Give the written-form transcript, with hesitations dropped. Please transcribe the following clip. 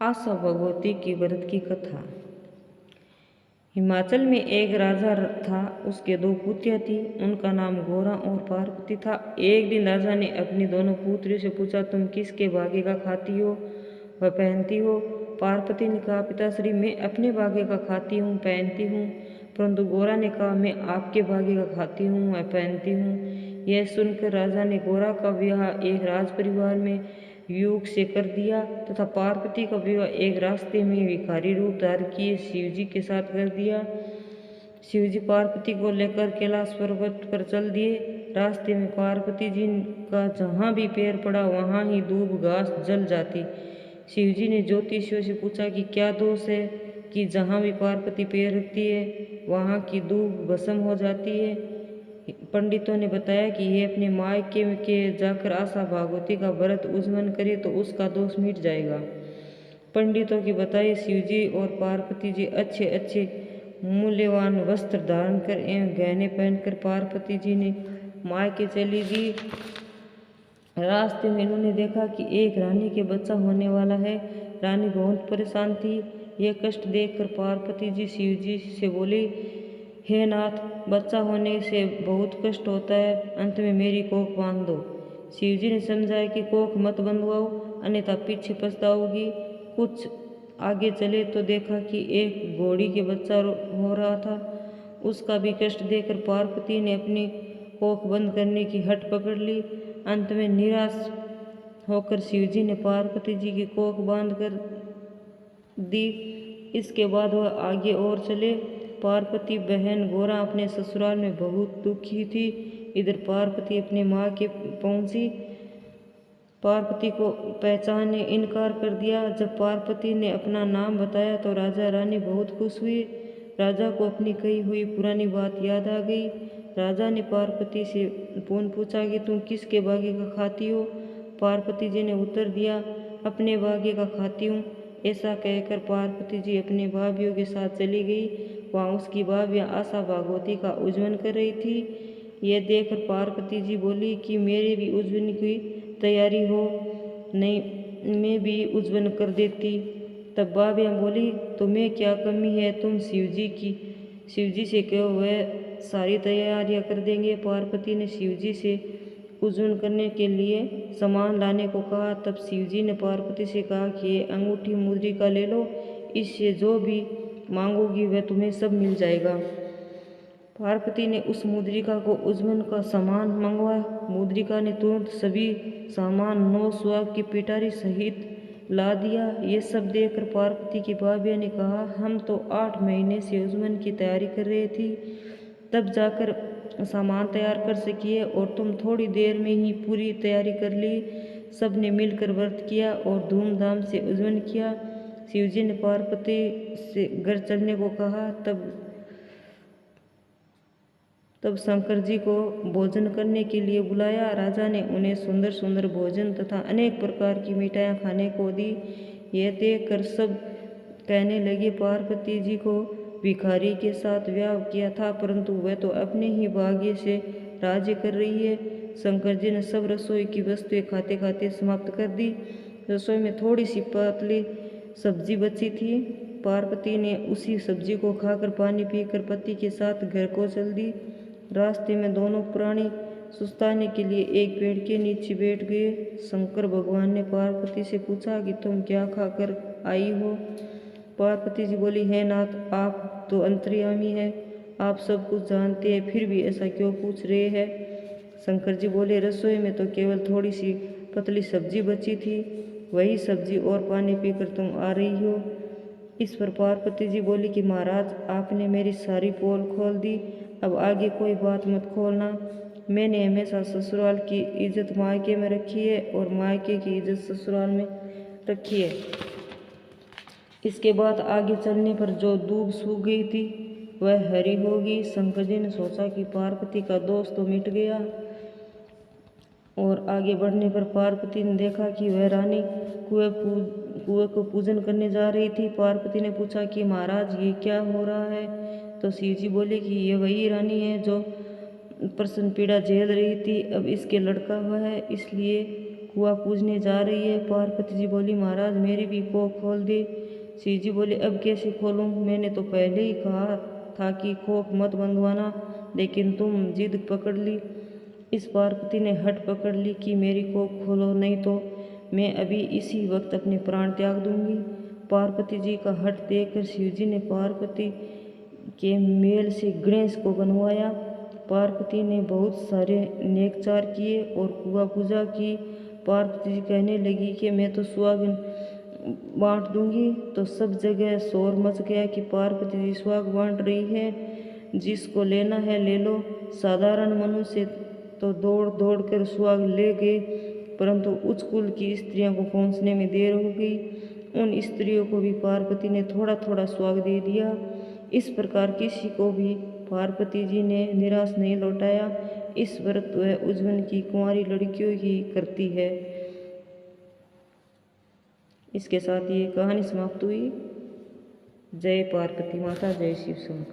आशा भगवती की व्रत की कथा। हिमाचल में एक राजा था। उसके दो पुत्रियां थी। उनका नाम गोरा और पार्वती था। एक दिन राजा ने अपनी दोनों पुत्रियों से पूछा, तुम किसके भाग्य का खाती हो व पहनती हो? पार्वती ने कहा, पिताश्री, मैं अपने भाग्य का खाती हूँ, पहनती हूँ। परंतु गोरा ने कहा, मैं आपके भाग्य का खाती हूँ व पहनती हूँ। यह सुनकर राजा ने गोरा का विवाह एक राज परिवार में युग से कर दिया तथा पार्वती का विवाह एक रास्ते में भिखारी रूप धारण किए शिवजी के साथ कर दिया। शिवजी पार्वती को लेकर कैलाश पर्वत पर चल दिए। रास्ते में पार्वती जी का जहाँ भी पैर पड़ा वहाँ ही दूब घास जल जाती। शिवजी ने ज्योतिषियों से पूछा कि क्या दोष है कि जहाँ भी पार्वती पैर रखती है वहाँ की दूब भस्म हो जाती है। पंडितों ने बताया कि ये अपने मायके के जाकर आशा भगवती का व्रत उज्जवल करे तो उसका दोष मिट जाएगा। पंडितों की बताई शिवजी और पार्वती जी अच्छे अच्छे मूल्यवान वस्त्र धारण कर एवं गहने पहनकर पार्वती जी ने मायके चली गई। रास्ते में इन्होंने देखा कि एक रानी के बच्चा होने वाला है। रानी बहुत परेशान थी। यह कष्ट देखकर पार्वती जी शिवजी से बोली, हे नाथ, बच्चा होने से बहुत कष्ट होता है, अंत में मेरी कोख बांध दो। शिवजी ने समझाया कि कोख मत बंधवाओ, अन्यथा पीछे पछताओगी। कुछ आगे चले तो देखा कि एक घोड़ी के बच्चा हो रहा था। उसका भी कष्ट देखकर पार्वती ने अपनी कोख बंद करने की हट पकड़ ली। अंत में निराश होकर शिवजी ने पार्वती जी की कोख बांध कर दी। इसके बाद वह आगे और चले। पार्वती बहन गोरा अपने ससुराल में बहुत दुखी थी। इधर पार्वती अपने माँ के पहुंची। पार्वती को पहचानने इनकार कर दिया। जब पार्वती ने अपना नाम बताया तो राजा रानी बहुत खुश हुए। राजा को अपनी कही हुई पुरानी बात याद आ गई। राजा ने पार्वती से पूछा कि तुम किसके भाग्य का खाती हो? पार्वती जी ने उत्तर दिया, अपने भाग्य का खाती हूँ। ऐसा कहकर पार्वती जी अपने भाभियों के साथ चली गई। वहाँ उसकी भाभियाँ आशा भगवती का उज्जवल कर रही थी। यह देखकर पार्वती जी बोली कि मेरे भी उज्जवल की तैयारी हो, नहीं मैं भी उज्जवल कर देती। तब भाभियाँ बोली, तुम्हें क्या कमी है, तुम शिवजी से कहो, वह सारी तैयारियां कर देंगे। पार्वती ने शिवजी से उज्जवल करने के लिए सामान लाने को कहा। तब शिवजी ने पार्वती से कहा कि ये अंगूठी मुद्रिका ले लो, इससे जो भी मांगोगी वह तुम्हें सब मिल जाएगा। पार्वती ने उस मुद्रिका को उज्जवल का सामान मंगवाया। मुद्रिका ने तुरंत सभी सामान 9 सुहाग की पिटारी सहित ला दिया। ये सब देखकर पार्वती की भाभिया ने कहा, हम तो 8 महीने से उज्जवल की तैयारी कर रही थी, तब जाकर सामान तैयार कर सकी है, और तुम थोड़ी देर में ही पूरी तैयारी कर ली। सब ने मिलकर व्रत किया और धूमधाम से उज्जवल किया। शिवजी ने पार्वती से घर चलने को कहा। तब शंकर जी को भोजन करने के लिए बुलाया। राजा ने उन्हें सुंदर सुंदर भोजन तथा अनेक प्रकार की मिठाइयाँ खाने को दी। यह देखकर सब कहने लगे, पार्वती जी को भिखारी के साथ विवाह किया था, परंतु वह तो अपने ही भाग्य से राज्य कर रही है। शंकर जी ने सब रसोई की वस्तुएं खाते खाते समाप्त कर दी। रसोई में थोड़ी सी पतली सब्जी बची थी। पार्वती ने उसी सब्जी को खाकर पानी पीकर पति के साथ घर को चल दी। रास्ते में दोनों प्राणी सुस्ताने के लिए एक पेड़ के नीचे बैठ गए। शंकर भगवान ने पार्वती से पूछा कि तुम क्या खाकर आई हो? पार्वती जी बोली, हे नाथ, आप तो अंतर्यामी है, आप सब कुछ जानते हैं, फिर भी ऐसा क्यों पूछ रहे हैं? शंकर जी बोले, रसोई में तो केवल थोड़ी सी पतली सब्जी बची थी, वही सब्जी और पानी पीकर तुम आ रही हो। इस पर पार्वती जी बोली कि महाराज, आपने मेरी सारी पोल खोल दी, अब आगे कोई बात मत खोलना। मैंने हमेशा ससुराल की इज्जत मायके में रखी है और मायके की इज्जत ससुराल में रखी है। इसके बाद आगे चलने पर जो दूब सूख गई थी वह हरी होगी। शंकर जी ने सोचा कि पार्वती का दोष तो मिट गया, और आगे बढ़ने पर पार्वती ने देखा कि वह रानी कुएं को पूजन करने जा रही थी। पार्वती ने पूछा कि महाराज, ये क्या हो रहा है? तो शिवजी बोले कि ये वही रानी है जो प्रसन्न पीड़ा झेल रही थी, अब इसके लड़का हुआ है, इसलिए कुआं पूजने जा रही है। पार्वती जी बोली, महाराज मेरी भी कोख खोल दे। शिव जी बोले, अब कैसे खोलूं? मैंने तो पहले ही कहा था कि कोख मत बंधवाना, लेकिन तुम जिद पकड़ ली। इस पार्वती ने हट पकड़ ली कि मेरी कोख खोलो, नहीं तो मैं अभी इसी वक्त अपने प्राण त्याग दूंगी। पार्वती जी का हट देखकर शिवजी ने पार्वती के मेल से गणेश को बनवाया। पार्वती ने बहुत सारे नेकचार किए और कुआं पूजा की। पार्वती जी कहने लगी कि मैं तो सुहागन बांट दूंगी। तो सब जगह शोर मच गया कि पार्वती जी सुहाग बांट रही है, जिसको लेना है ले लो। साधारण मनुष्य तो दौड़ दौड़ कर सुहाग ले गए, परंतु उच्च कुल की स्त्रियों को पहुंचने में देर हो गई। उन स्त्रियों को भी पार्वती ने थोड़ा थोड़ा सुहाग दे दिया। इस प्रकार किसी को भी पार्वती जी ने निराश नहीं लौटाया। इस व्रत वह उज्जैन की कुंवारी लड़कियों ही करती है। इसके साथ ये कहानी समाप्त हुई। जय पार्वती माता, जय शिव शंकर।